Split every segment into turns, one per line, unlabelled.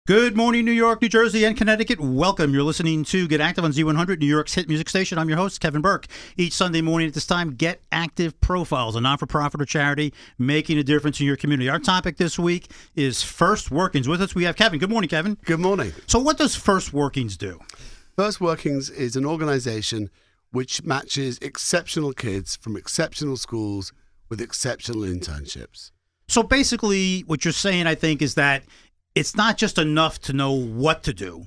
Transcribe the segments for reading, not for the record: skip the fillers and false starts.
Good morning, New York, New Jersey, and Connecticut. Welcome. You're listening to Get Active on Z100, New York's hit music station. I'm your host, Kevin Burke. Each Sunday morning at this time, Get Active Profiles, a non-for-profit or charity making a difference in your community. Our topic this week is First Workings. With us, we have Kevin. Good morning, Kevin.
Good morning.
So what does First Workings do?
First Workings is an organization which matches exceptional kids from exceptional schools with exceptional internships.
So basically, what you're saying, I think, is that it's not just enough to know what to do.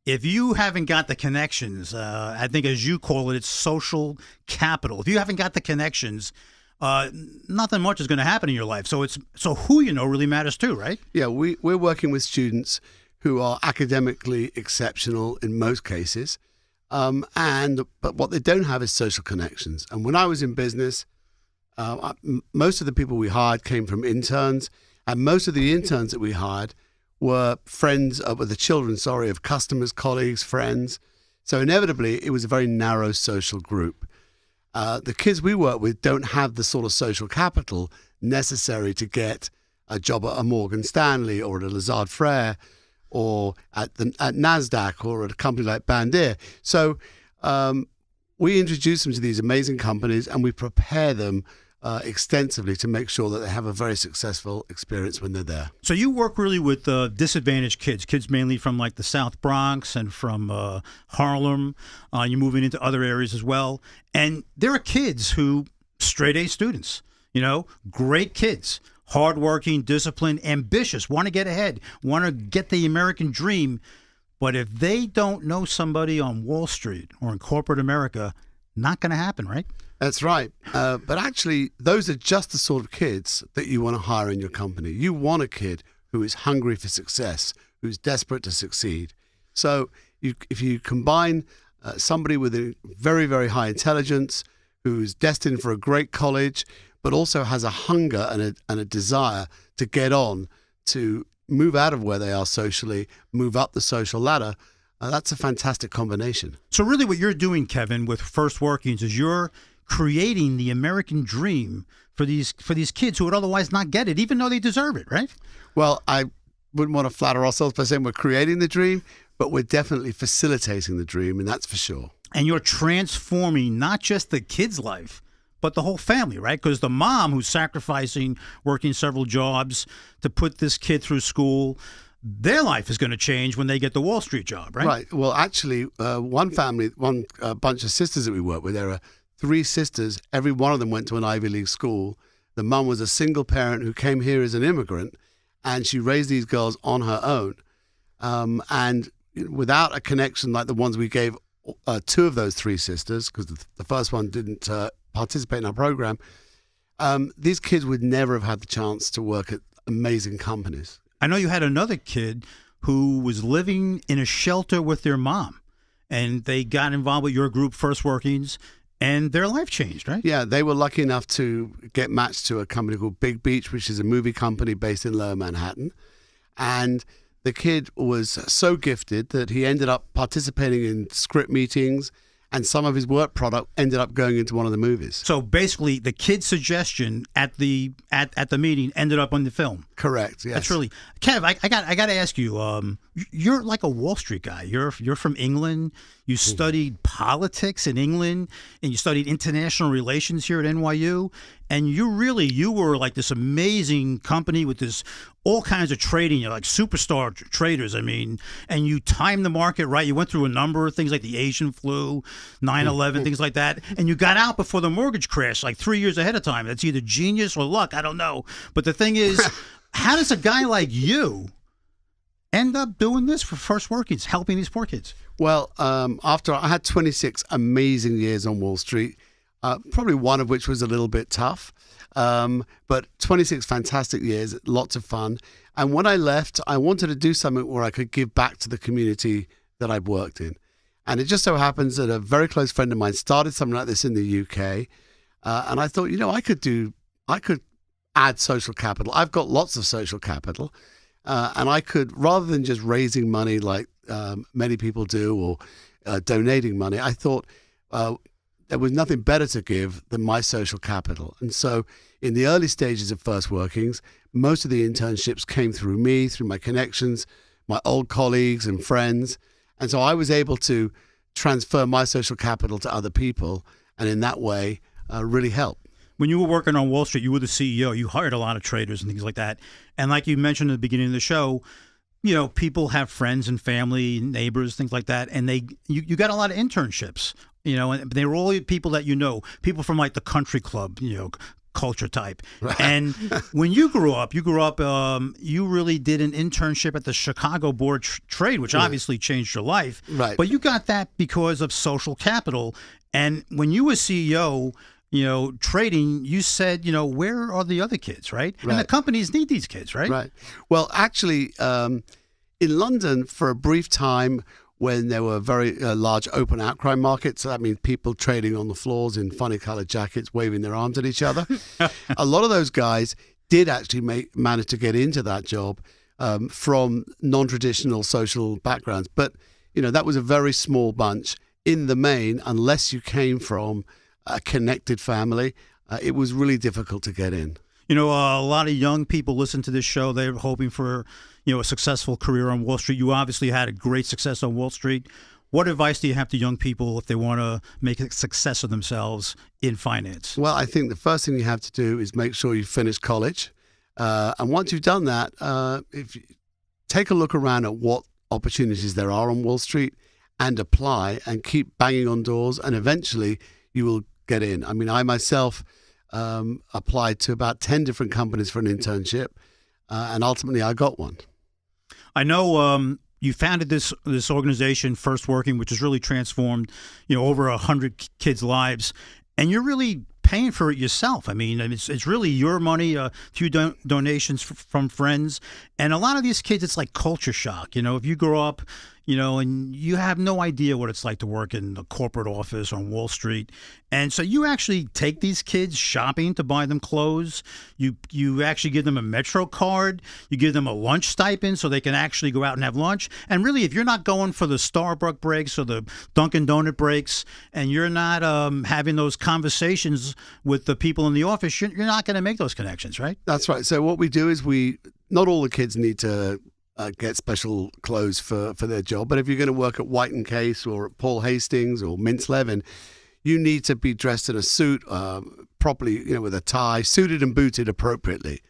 If you haven't got the connections, I think as you call it, it's social capital. If you haven't got the connections, nothing much is going to happen in your life. So who you know really matters too, right?
Yeah, we're working with students who are academically exceptional in most cases, but what they don't have is social connections. And when I was in business, most of the people we hired came from interns, and most of the interns that we hired were friends of the children, of customers, colleagues, friends. So inevitably, it was a very narrow social group. The kids we work with don't have the sort of social capital necessary to get a job at a Morgan Stanley or at a Lazard Frères or at NASDAQ or at a company like Bandier. So we introduce them to these amazing companies and we prepare them extensively to make sure that they have a very successful experience when they're there.
So you work really with disadvantaged kids mainly from like the South Bronx and from Harlem. You're moving into other areas as well. And there are kids who, straight A students, great kids, hardworking, disciplined, ambitious, want to get ahead, want to get the American dream. But if they don't know somebody on Wall Street or in corporate America, not going to happen, right?
That's right. But actually, those are just the sort of kids that you want to hire in your company. You want a kid who is hungry for success, who's desperate to succeed. So if you combine somebody with a very, very high intelligence, who's destined for a great college, but also has a hunger and a desire to get on, to move out of where they are socially, move up the social ladder, that's a fantastic combination.
So really what you're doing, Kevin, with First Workings is you're creating the American dream for these kids who would otherwise not get it, even though they deserve it, right?
Well, I wouldn't want to flatter ourselves by saying we're creating the dream, but we're definitely facilitating the dream, and that's for sure.
And you're transforming not just the kid's life, but the whole family, right? Because the mom who's sacrificing working several jobs to put this kid through school, their life is going to change when they get the Wall Street job, right?
Right. Well, actually, one bunch of sisters that we work with, there are 3 sisters. Every one of them went to an Ivy League school. The mum was a single parent who came here as an immigrant, and she raised these girls on her own. And without a connection like the ones we gave 2 of those 3 sisters, because the first one didn't participate in our program, these kids would never have had the chance to work at amazing companies.
I know you had another kid who was living in a shelter with their mom, and they got involved with your group, First Workings, and their life changed, right?
Yeah, they were lucky enough to get matched to a company called Big Beach, which is a movie company based in Lower Manhattan. And the kid was so gifted that he ended up participating in script meetings, and some of his work product ended up going into one of the movies.
So basically, the kid's suggestion at the meeting ended up on the film.
Correct. Yes.
That's really, Kev. I got to ask you. You're like a Wall Street guy. You're from England. You studied politics in England, and you studied international relations here at NYU. And you were like this amazing company with this all kinds of trading. You're like superstar traders. I mean, and you timed the market right. You went through a number of things like the Asian flu, 9/11, things like that. And you got out before the mortgage crash, like 3 years ahead of time. That's either genius or luck. I don't know. But the thing is, how does a guy like you end up doing this for First Workings, helping these poor kids?
Well, after I had 26 amazing years on Wall Street, probably one of which was a little bit tough, but 26 fantastic years, lots of fun. And when I left, I wanted to do something where I could give back to the community that I've worked in. And it just so happens that a very close friend of mine started something like this in the UK. And I thought, I could add social capital. I've got lots of social capital. And I could, rather than just raising money like many people do or donating money, I thought there was nothing better to give than my social capital. And so in the early stages of First Workings, most of the internships came through me, through my connections. my old colleagues and friends. And so I was able to transfer my social capital to other people, and in that way really help.
When you were working on Wall Street, you were the CEO. You hired a lot of traders and things like that. And like you mentioned at the beginning of the show, people have friends and family, neighbors, things like that. And you got a lot of internships, and they were all people that people from like the country club, culture type. Right. And when you grew up, you really did an internship at the Chicago Board Trade, which obviously changed your life.
Right.
But you got that because of social capital. And when you were CEO, trading, you said, where are the other kids, right? And the companies need these kids, right?
Right. Well, actually, in London, for a brief time, when there were very large open outcry markets, so that means people trading on the floors in funny colored jackets, waving their arms at each other. A lot of those guys did actually manage to get into that job from non-traditional social backgrounds. But, that was a very small bunch. In the main, unless you came from a connected family, it was really difficult to get in.
A lot of young people listen to this show. They're hoping for, a successful career on Wall Street. You obviously had a great success on Wall Street. What advice do you have to young people if they want to make a success of themselves in finance?
Well, I think the first thing you have to do is make sure you finish college. And once you've done that, if you take a look around at what opportunities there are on Wall Street and apply and keep banging on doors, and eventually you will get in. I mean, I myself applied to about 10 different companies for an internship, and ultimately I got one.
I know you founded this organization, First Working, which has really transformed, over 100 kids' lives, and you're really paying for it yourself. I mean, it's really your money, a few donations from friends, and a lot of these kids, it's like culture shock. If you grow up, and you have no idea what it's like to work in the corporate office on Wall Street. And so you actually take these kids shopping to buy them clothes. You actually give them a Metro card. You give them a lunch stipend so they can actually go out and have lunch. And really, if you're not going for the Starbucks breaks or the Dunkin' Donut breaks, and you're not having those conversations with the people in the office, you're not going to make those connections, right?
That's right. So what we do is not all the kids need to get special clothes for their job. But if you're going to work at White & Case or at Paul Hastings or Mintz Levin, you need to be dressed in a suit properly, with a tie, suited and booted appropriately.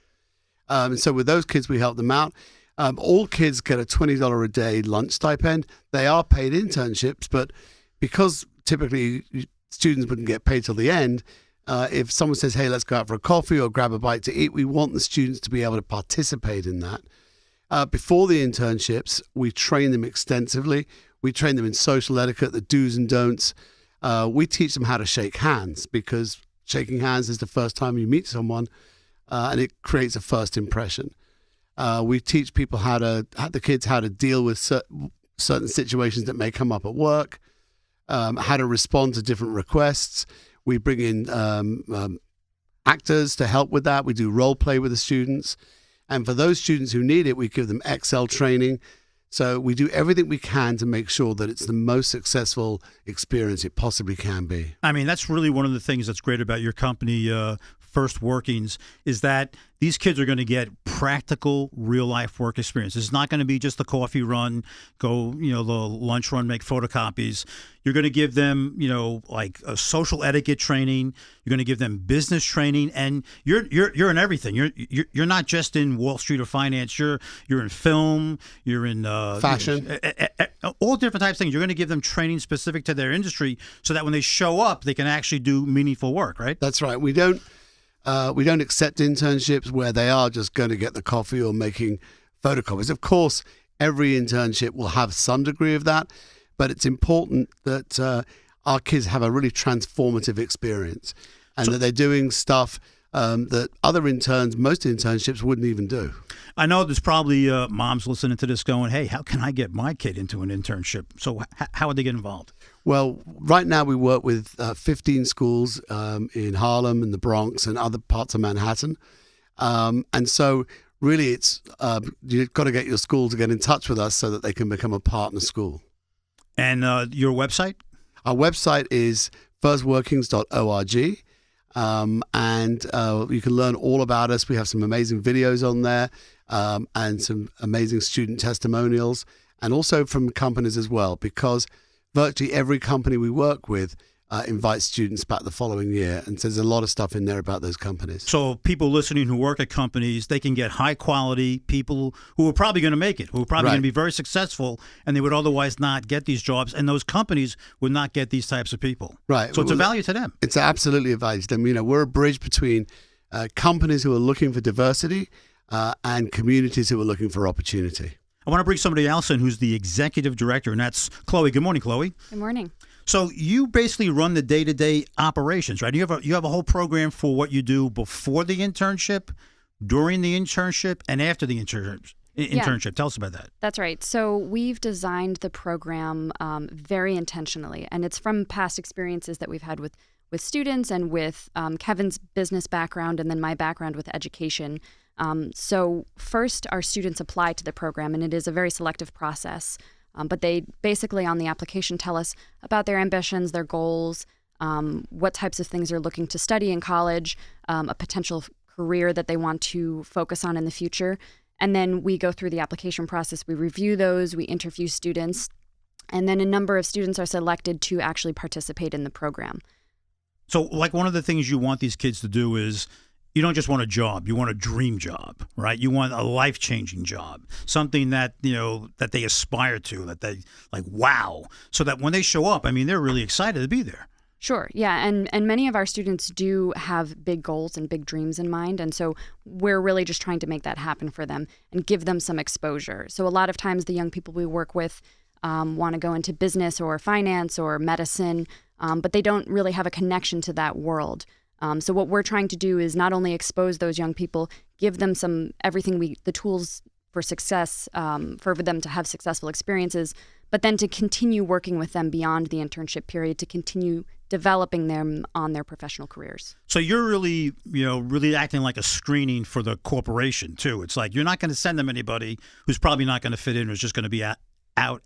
So with those kids, we help them out. All kids get a $20 a day lunch stipend. They are paid internships, but because typically students wouldn't get paid till the end, if someone says, hey, let's go out for a coffee or grab a bite to eat, we want the students to be able to participate in that. Before the internships, we train them extensively. We train them in social etiquette, the do's and don'ts. We teach them how to shake hands, because shaking hands is the first time you meet someone, and it creates a first impression. We teach people the kids how to deal with certain situations that may come up at work, how to respond to different requests. We bring in actors to help with that. We do role play with the students. And for those students who need it, we give them Excel training. So we do everything we can to make sure that it's the most successful experience it possibly can be.
I mean, that's really one of the things that's great about your company, First Workings, is that these kids are going to get practical, real-life work experience. It's not going to be just the coffee run, go, the lunch run, make photocopies. You're going to give them, like a social etiquette training. You're going to give them business training, and you're in everything. You're not just in Wall Street or finance. You're in film. You're in
fashion.
All different types of things. You're going to give them training specific to their industry, so that when they show up, they can actually do meaningful work. Right?
That's right. We don't accept internships where they are just going to get the coffee or making photocopies. Of course, every internship will have some degree of that, but it's important that our kids have a really transformative experience, and that they're doing stuff that most internships wouldn't even do.
I know there's probably moms listening to this going, hey, how can I get my kid into an internship? So how would they get involved?
Well, right now we work with 15 schools in Harlem and the Bronx and other parts of Manhattan. And so really it's you've got to get your school to get in touch with us so that they can become a partner school. And
your website?
Our website is firstworkings.org. And you can learn all about us. We have some amazing videos on there. and some amazing student testimonials, and also from companies as well, because virtually every company we work with invites students back the following year, and so there's a lot of stuff in there about those companies.
So people listening who work at companies, they can get high quality people who are probably going to make it, who are probably going to be very successful, and they would otherwise not get these jobs, and those companies would not get these types of people.
Right.
So it's a value to them.
It's absolutely a value to them. We're a bridge between companies who are looking for diversity and communities who are looking for opportunity.
I want to bring somebody else in who's the executive director, and that's Chloe. Good morning, Chloe.
Good morning.
So you basically run the day-to-day operations, right? You have a whole program for what you do before the internship, during the internship, and after the internship.
Yeah.
Tell us about that.
That's right. So we've designed the program very intentionally, and it's from past experiences that we've had with students and with Kevin's business background and then my background with education. So first, our students apply to the program, and it is a very selective process. But they basically on the application tell us about their ambitions, their goals, what types of things they're looking to study in college, a potential career that they want to focus on in the future. And then we go through the application process. We review those, we interview students, and then a number of students are selected to actually participate in the program.
So like one of the things you want these kids to do is you don't just want a job, you want a dream job, right? You want a life-changing job, something that, that they aspire to, that they like, wow. So that when they show up, they're really excited to be there.
Sure. Yeah. And many of our students do have big goals and big dreams in mind. And so we're really just trying to make that happen for them and give them some exposure. So a lot of times the young people we work with want to go into business or finance or medicine, but they don't really have a connection to that world. So what we're trying to do is not only expose those young people, give them the tools for success, for them to have successful experiences, but then to continue working with them beyond the internship period, to continue developing them on their professional careers.
So you're really, really acting like a screening for the corporation too. It's like you're not going to send them anybody who's probably not going to fit in or is just going to be out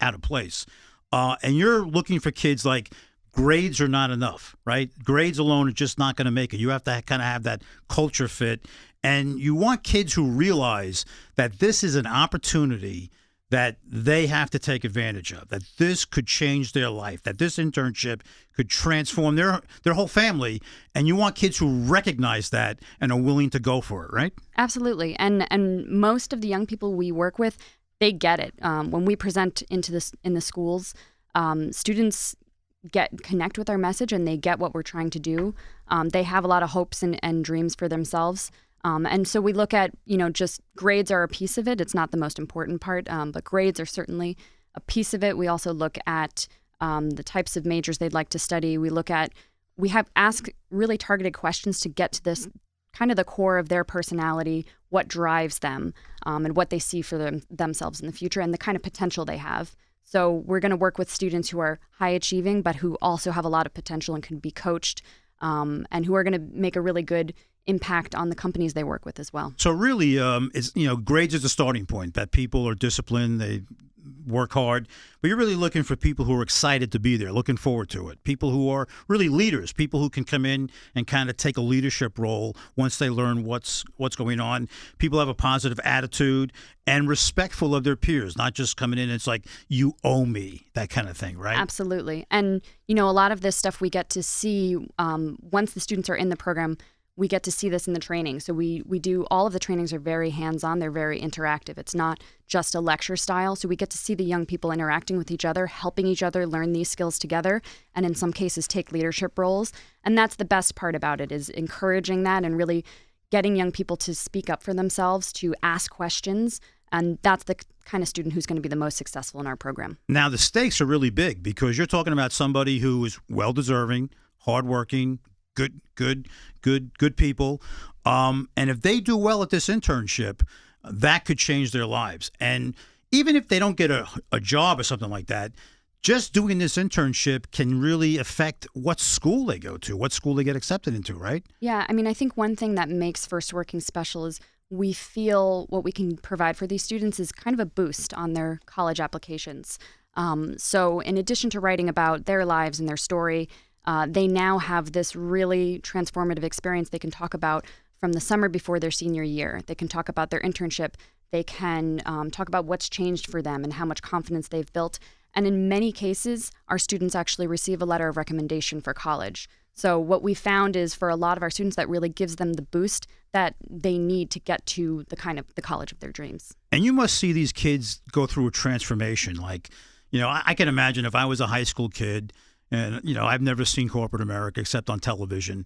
of place. And you're looking for kids like grades are not enough, right? Grades alone are just not going to make it. You have to kind of have that culture fit. And you want kids who realize that this is an opportunity that they have to take advantage of, that this could change their life, that this internship could transform their whole family. And you want kids who recognize that and are willing to go for it, right?
Absolutely. And most of the young people we work with, they get it. When we present in the schools, students connect with our message and they get what we're trying to do. They have a lot of hopes and dreams for themselves. And so we look at, just grades are a piece of it. It's not the most important part, but grades are certainly a piece of it. We also look at the types of majors they'd like to study. We have asked really targeted questions to get to this kind of the core of their personality, what drives them, and what they see for themselves in the future and the kind of potential they have. So we're going to work with students who are high achieving, but who also have a lot of potential and can be coached, and who are going to make a really good impact on the companies they work with as well.
So really, it's grades is the starting point, that people are disciplined, they work hard, but you're really looking for people who are excited to be there, looking forward to it, people who are really leaders, people who can come in and kind of take a leadership role once they learn what's going on. People have a positive attitude and respectful of their peers, not just coming in and it's like, you owe me, that kind of thing, right?
Absolutely. And, a lot of this stuff we get to see once the students are in the program. We get to see this in the training. So we do, all of the trainings are very hands-on. They're very interactive. It's not just a lecture style. So we get to see the young people interacting with each other, helping each other learn these skills together, and in some cases take leadership roles. And that's the best part about it, is encouraging that and really getting young people to speak up for themselves, to ask questions. And that's the kind of student who's going to be the most successful in our program. Now,
the stakes are really big because you're talking about somebody who is well-deserving, hardworking, good people. And if they do well at this internship, that could change their lives. And even if they don't get a job or something like that, just doing this internship can really affect what school they go to, what school they get accepted into, right?
Yeah, I think one thing that makes First Working special is we feel what we can provide for these students is kind of a boost on their college applications. So in addition to writing about their lives and their story, they now have this really transformative experience they can talk about from the summer before their senior year. They can talk about their internship. They can talk about what's changed for them and how much confidence they've built. And in many cases, our students actually receive a letter of recommendation for college. So what we found is for a lot of our students, that really gives them the boost that they need to get to the college of their dreams.
And you must see these kids go through a transformation. Like, I can imagine if I was a high school kid and, I've never seen corporate America except on television.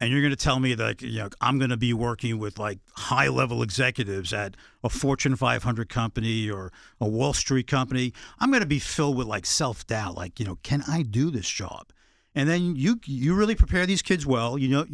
And you're going to tell me that, I'm going to be working with like high level executives at a Fortune 500 company or a Wall Street company. I'm going to be filled with like self-doubt. Like, can I do this job? And then you really prepare these kids well. You know what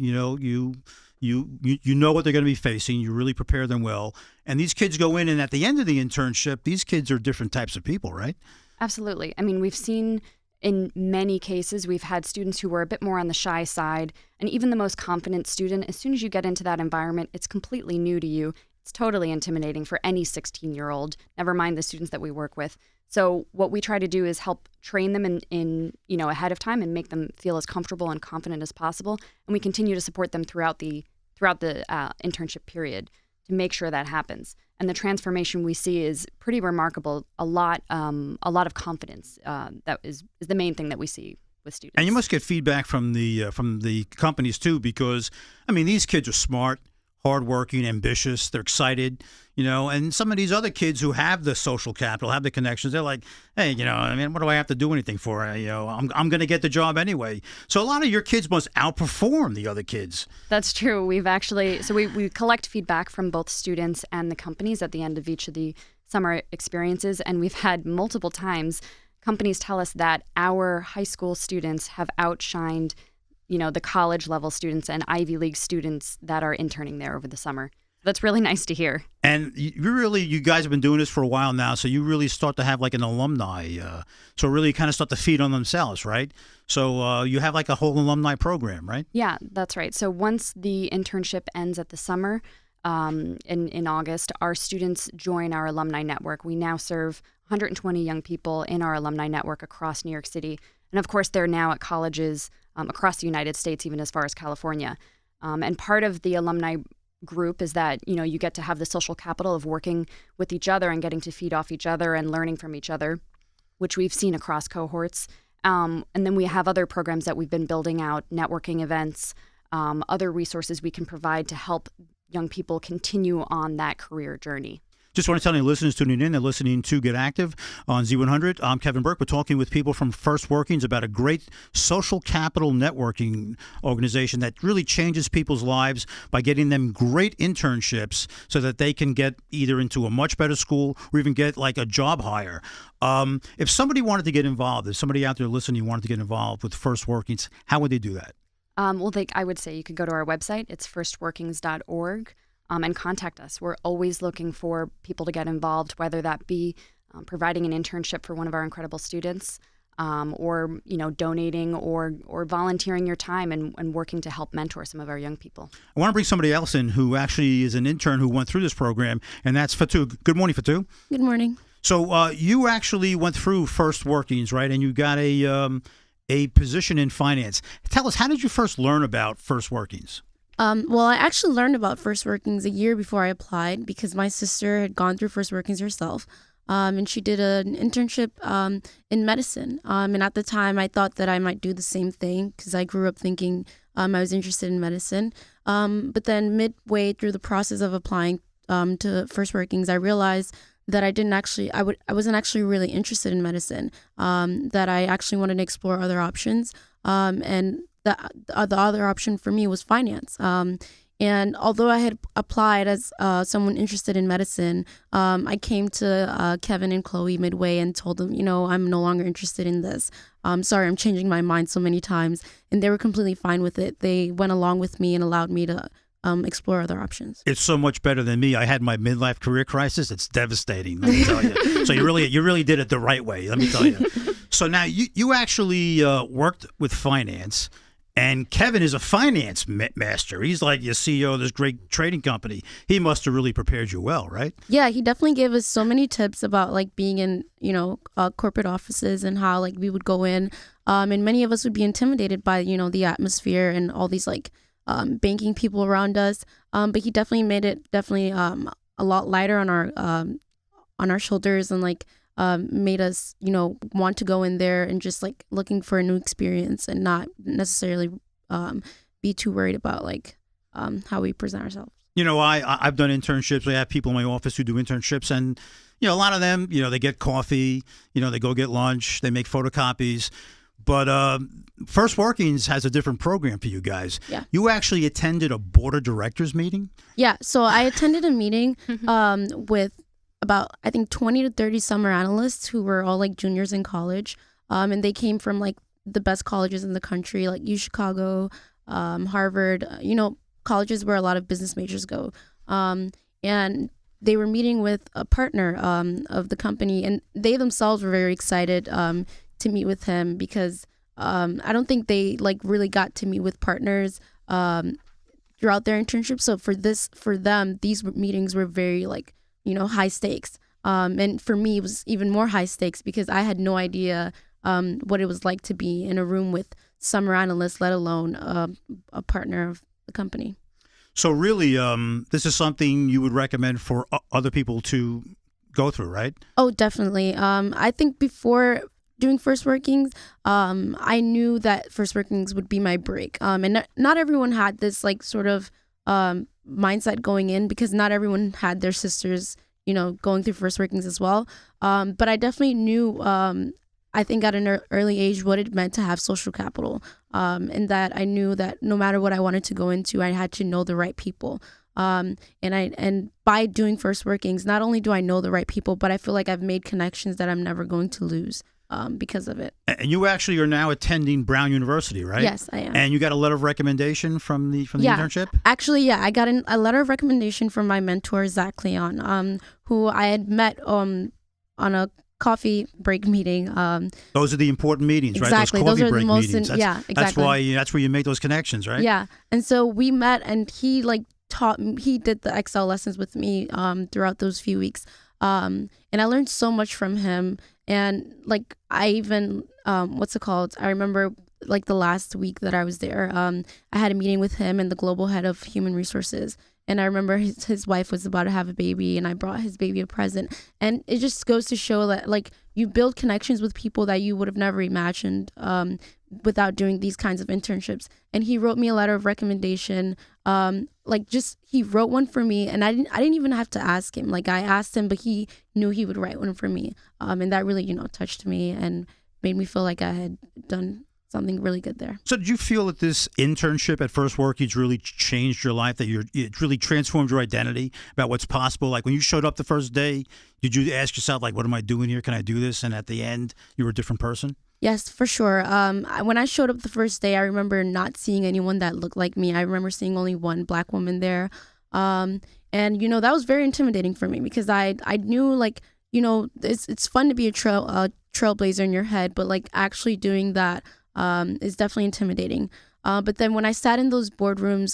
they're going to be facing. You really prepare them well. And these kids go in, and at the end of the internship, these kids are different types of people, right?
Absolutely. I mean, we've seen in many cases, we've had students who were a bit more on the shy side, and even the most confident student, as soon as you get into that environment, it's completely new to you. It's totally intimidating for any 16-year-old, never mind the students that we work with. So what we try to do is help train them in ahead of time and make them feel as comfortable and confident as possible. And we continue to support them throughout the internship period to make sure that happens. And the transformation we see is pretty remarkable. A lot of confidence. That is the main thing that we see with students.
And you must get feedback from the companies too, because these kids are smart, hardworking, ambitious. They're excited, and some of these other kids who have the social capital, have the connections, they're like, hey, what do I have to do anything for? I'm going to get the job anyway. So a lot of your kids must outperform the other kids.
That's true. We've actually, we collect feedback from both students and the companies at the end of each of the summer experiences. And we've had multiple times companies tell us that our high school students have outshined the college level students and Ivy League students that are interning there over the summer. That's really nice to hear.
And you guys have been doing this for a while now, so you really start to have like an alumni. So really kind of start to feed on themselves, right? So you have like a whole alumni program, right?
Yeah, that's right. So once the internship ends at the summer, in August, our students join our alumni network. We now serve 120 young people in our alumni network across New York City. And of course, they're now at colleges across the United States, even as far as California. And part of the alumni group is that, you get to have the social capital of working with each other and getting to feed off each other and learning from each other, which we've seen across cohorts. And then we have other programs that we've been building out, networking events, other resources we can provide to help young people continue on that career journey.
Just want to tell any listeners tuning in, they're listening to Get Active on Z100. I'm Kevin Burke. We're talking with people from First Workings about a great social capital networking organization that really changes people's lives by getting them great internships so that they can get either into a much better school or even get like a job hire. If somebody wanted to get involved, if somebody out there listening wanted to get involved with First Workings, how would they do that?
I would say you could go to our website. It's firstworkings.org. And contact us. We're always looking for people to get involved, whether that be providing an internship for one of our incredible students, or donating or volunteering your time and working to help mentor some of our young people.
I want to bring somebody else in who actually is an intern who went through this program, and that's Fatou. Good morning, Fatou.
Good morning.
So you actually went through First Workings, right? And you got a position in finance. Tell us, how did you first learn about First Workings?
Well, I actually learned about First Workings a year before I applied because my sister had gone through First Workings herself, and she did an internship in medicine. And at the time, I thought that I might do the same thing because I grew up thinking I was interested in medicine. But then midway through the process of applying to First Workings, I realized that I wasn't actually really interested in medicine, that I actually wanted to explore other options. And the other option for me was finance. And although I had applied as someone interested in medicine, I came to Kevin and Chloe midway and told them, I'm no longer interested in this. Sorry, I'm changing my mind so many times. And they were completely fine with it. They went along with me and allowed me to explore other options.
It's so much better than me. I had my midlife career crisis. It's devastating, let me tell you. So you really did it the right way, let me tell you. So now you actually worked with finance. And Kevin is a finance master. He's like your CEO of this great trading company. He must have really prepared you well, right?
Yeah, he definitely gave us so many tips about like being in, corporate offices and how like we would go in. And many of us would be intimidated by, the atmosphere and all these like banking people around us. But he definitely made it a lot lighter on our shoulders, and like made us, you know, want to go in there and just like looking for a new experience and not necessarily be too worried about like how we present ourselves.
You know, I've done internships. I have people in my office who do internships, and you know, a lot of them, you know, they get coffee, you know, they go get lunch, they make photocopies. But First Workings has a different program for you guys.
Yeah.
You actually attended a board of directors meeting?
Yeah. So I attended a meeting with about, I think, 20 to 30 summer analysts who were all like juniors in college. And they came from like the best colleges in the country, like U Chicago, Harvard, you know, colleges where a lot of business majors go. And they were meeting with a partner of the company, and they themselves were very excited to meet with him because I don't think they like really got to meet with partners throughout their internship. So for them, these meetings were very like, you know, high stakes. And for me, it was even more high stakes because I had no idea what it was like to be in a room with summer analysts, let alone a partner of the company.
So really, this is something you would recommend for other people to go through, right?
Oh, definitely. I think before doing First Workings, I knew that First Workings would be my break. And not everyone had this like sort of mindset going in because not everyone had their sisters, you know, going through First Workings as well. But I definitely knew, I think at an early age, what it meant to have social capital. And that I knew that no matter what I wanted to go into, I had to know the right people. And by doing First Workings, not only do I know the right people, but I feel like I've made connections that I'm never going to lose because of it.
And you actually are now attending Brown University, right?
Yes, I am.
And you got a letter of recommendation from the internship?
Actually, yeah, I got a letter of recommendation from my mentor, Zach Cleon, who I had met on a coffee break meeting.
Those are the important meetings,
exactly.
right? Those coffee
are
break
the most
meetings.
yeah, exactly.
That's where you make those connections, right?
Yeah. And so we met, and he like he did the Excel lessons with me throughout those few weeks. And I learned so much from him. And like I even what's it called? I remember like the last week that I was there, I had a meeting with him and the global head of human resources. And I remember his wife was about to have a baby, and I brought his baby a present. And it just goes to show that like you build connections with people that you would have never imagined without doing these kinds of internships. And he wrote me a letter of recommendation. He wrote one for me, and I didn't even have to ask him. Like I asked him, but he knew he would write one for me. And that really, you know, touched me and made me feel like I had done something really good there.
So did you feel that this internship at First Workings really changed your life, that it really transformed your identity about what's possible? Like when you showed up the first day, did you ask yourself, like, what am I doing here? Can I do this? And at the end, you were a different person?
Yes, for sure. When I showed up the first day, I remember not seeing anyone that looked like me. I remember seeing only one Black woman there. And, you know, that was very intimidating for me because I knew, like, you know, it's fun to be a trailblazer in your head, but, like, actually doing that is definitely intimidating. But then when I sat in those boardroom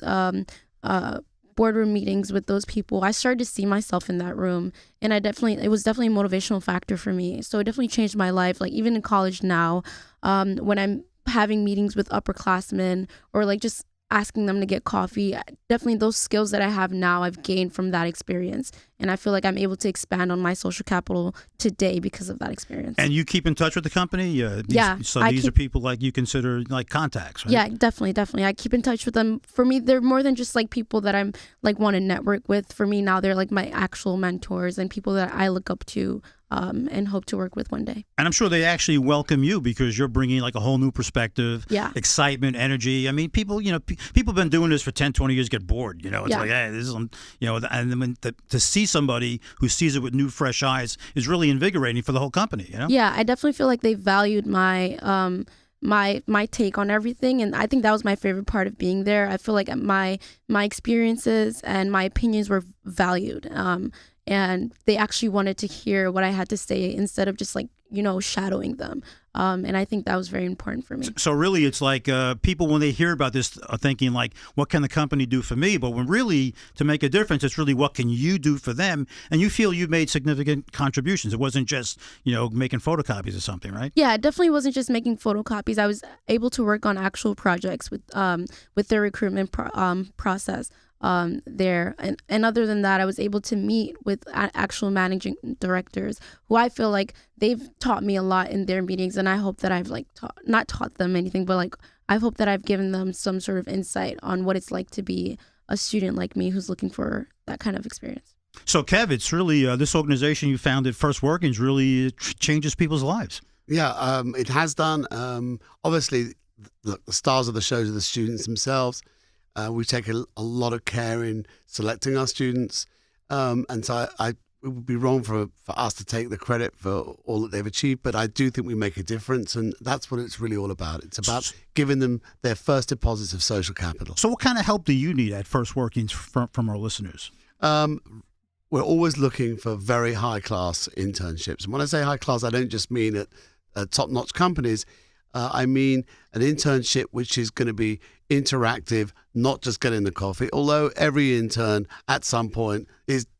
meetings with those people, I started to see myself in that room, and it was definitely a motivational factor for me. So it definitely changed my life. Like even in college now, when I'm having meetings with upperclassmen or like just asking them to get coffee, definitely those skills that I have now, I've gained from that experience. And I feel like I'm able to expand on my social capital today because of that experience.
And you keep in touch with the company?
Yeah.
So these are people like you consider like contacts, right?
Yeah, definitely. I keep in touch with them. For me, they're more than just like people that I'm like want to network with. For me now, they're like my actual mentors and people that I look up to and hope to work with one day.
And I'm sure they actually welcome you because you're bringing like a whole new perspective, excitement, energy. I mean, people have been doing this for 10, 20 years, get bored. You know, it's like, hey, this is, you know, and then to see somebody who sees it with new, fresh eyes is really invigorating for the whole company, you know?
Yeah, I definitely feel like they valued my my take on everything, and I think that was my favorite part of being there. I feel like my experiences and my opinions were valued, and they actually wanted to hear what I had to say instead of just like, you know, shadowing them. And I think that was very important for me.
So really, it's like people, when they hear about this, are thinking like, what can the company do for me? But when really, to make a difference, it's really what can you do for them? And you feel you made significant contributions. It wasn't just, you know, making photocopies or something, right?
Yeah, it definitely wasn't just making photocopies. I was able to work on actual projects with their recruitment process. there. And other than that, I was able to meet with actual managing directors who I feel like they've taught me a lot in their meetings. And I hope that I've like not taught them anything, but like I hope that I've given them some sort of insight on what it's like to be a student like me who's looking for that kind of experience.
So, Kev, it's really this organization you founded, First Workings, really changes people's lives.
Yeah, it has done. Obviously, the stars of the shows are the students themselves. We take a lot of care in selecting our students. And so it would be wrong for us to take the credit for all that they've achieved, but I do think we make a difference, and that's what it's really all about. It's about giving them their first deposits of social capital.
So what kind of help do you need at First Workings from our listeners?
We're always looking for very high-class internships. And when I say high-class, I don't just mean at top-notch companies. I mean an internship which is going to be interactive, not just getting the coffee. Although every intern at some point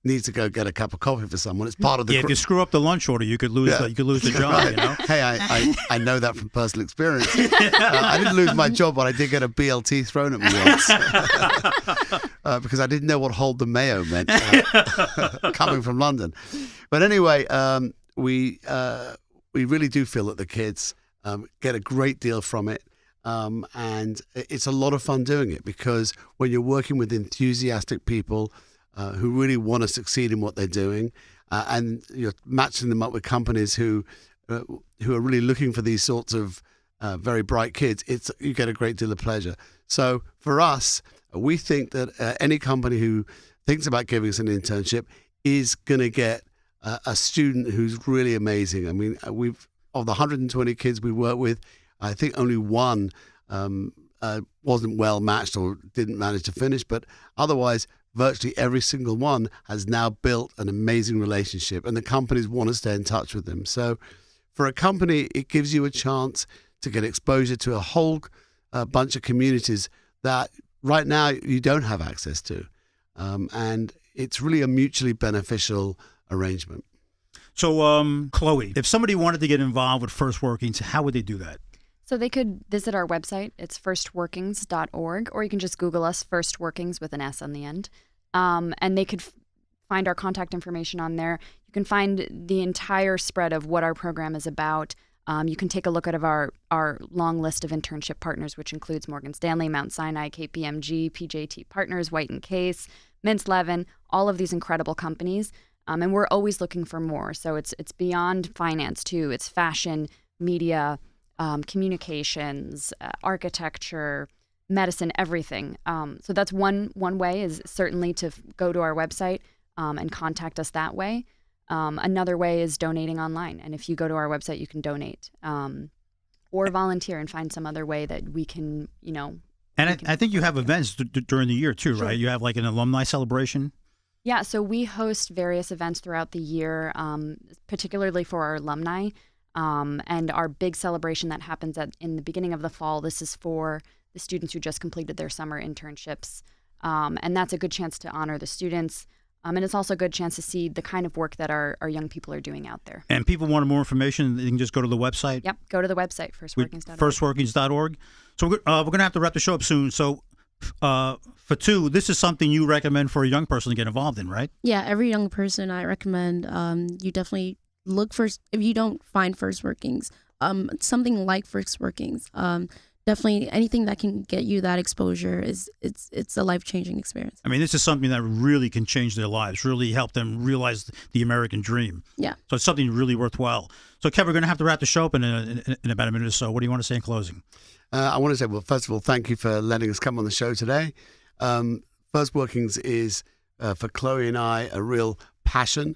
needs to go get a cup of coffee for someone. It's part of the.
Yeah, if you screw up the lunch order, you could lose. You could lose the job.
Right.
You know.
Hey, I know that from personal experience. I didn't lose my job, but I did get a BLT thrown at me once because I didn't know what hold the mayo meant coming from London. But anyway, we really do feel that the kids get a great deal from it. And it's a lot of fun doing it because when you're working with enthusiastic people who really want to succeed in what they're doing, and you're matching them up with companies who are really looking for these sorts of very bright kids, you get a great deal of pleasure. So for us, we think that any company who thinks about giving us an internship is going to get a student who's really amazing. I mean, of the 120 kids we work with, I think only one wasn't well matched or didn't manage to finish, but otherwise, virtually every single one has now built an amazing relationship, and the companies want to stay in touch with them. So for a company, it gives you a chance to get exposure to a whole bunch of communities that right now you don't have access to. And it's really a mutually beneficial arrangement.
So, Chloe, if somebody wanted to get involved with First Workings, how would they do that?
So they could visit our website. It's firstworkings.org, or you can just Google us, First Workings with an S on the end. And they could find our contact information on there. You can find the entire spread of what our program is about. You can take a look at our long list of internship partners, which includes Morgan Stanley, Mount Sinai, KPMG, PJT Partners, White & Case, Mintz Levin, all of these incredible companies. And we're always looking for more. So it's beyond finance, too. It's fashion, media, communications, architecture, medicine, everything. So that's one way is certainly to go to our website and contact us that way. Another way is donating online. And if you go to our website, you can donate or volunteer and find some other way that we can,
And I think you have events during the year, too,
Sure.
right? You have like an alumni celebration.
Yeah, so we host various events throughout the year, particularly for our alumni. And our big celebration that happens in the beginning of the fall, this is for the students who just completed their summer internships. And that's a good chance to honor the students. And it's also a good chance to see the kind of work that our young people are doing out there.
And people want more information, they can just go to the website?
Yep, go to the website, firstworkings.org.
Firstworkings.org. So we're going to have to wrap the show up soon. So Fatou, this is something you recommend for a young person to get involved in, right?
Yeah, every young person I recommend you definitely look for, if you don't find First Workings, something like First Workings. Definitely anything that can get you that exposure it's a life-changing experience.
I mean, this is something that really can change their lives, really help them realize the American dream.
Yeah.
So it's something really worthwhile. So, Kevin, we're going to have to wrap the show up in about a minute or so. What do you want to say in closing?
I want to say, well, first of all, thank you for letting us come on the show today. First Workings is, for Chloe and I, a real passion.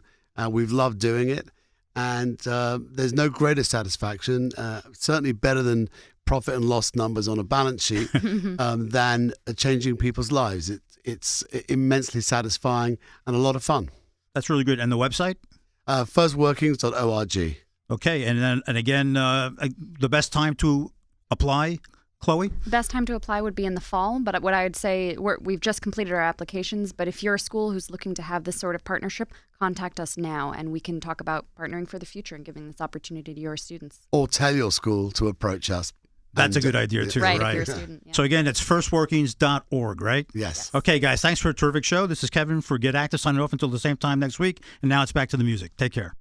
We've loved doing it. And there's no greater satisfaction, certainly better than profit and loss numbers on a balance sheet, than changing people's lives. It's immensely satisfying and a lot of fun.
That's really good. And the website?
Firstworkings.org.
Okay. And again, the best time to apply, Chloe?
The best time to apply would be in the fall, but what I would say, we've just completed our applications, but if you're a school who's looking to have this sort of partnership, contact us now, and we can talk about partnering for the future and giving this opportunity to your students.
Or tell your school to approach us.
That's a good idea too,
right?
right?
If you're a student. Yeah.
So again, it's firstworkings.org, right?
Yes.
Okay, guys, thanks for a terrific show. This is Kevin for Get Active signing off until the same time next week. And now it's back to the music. Take care.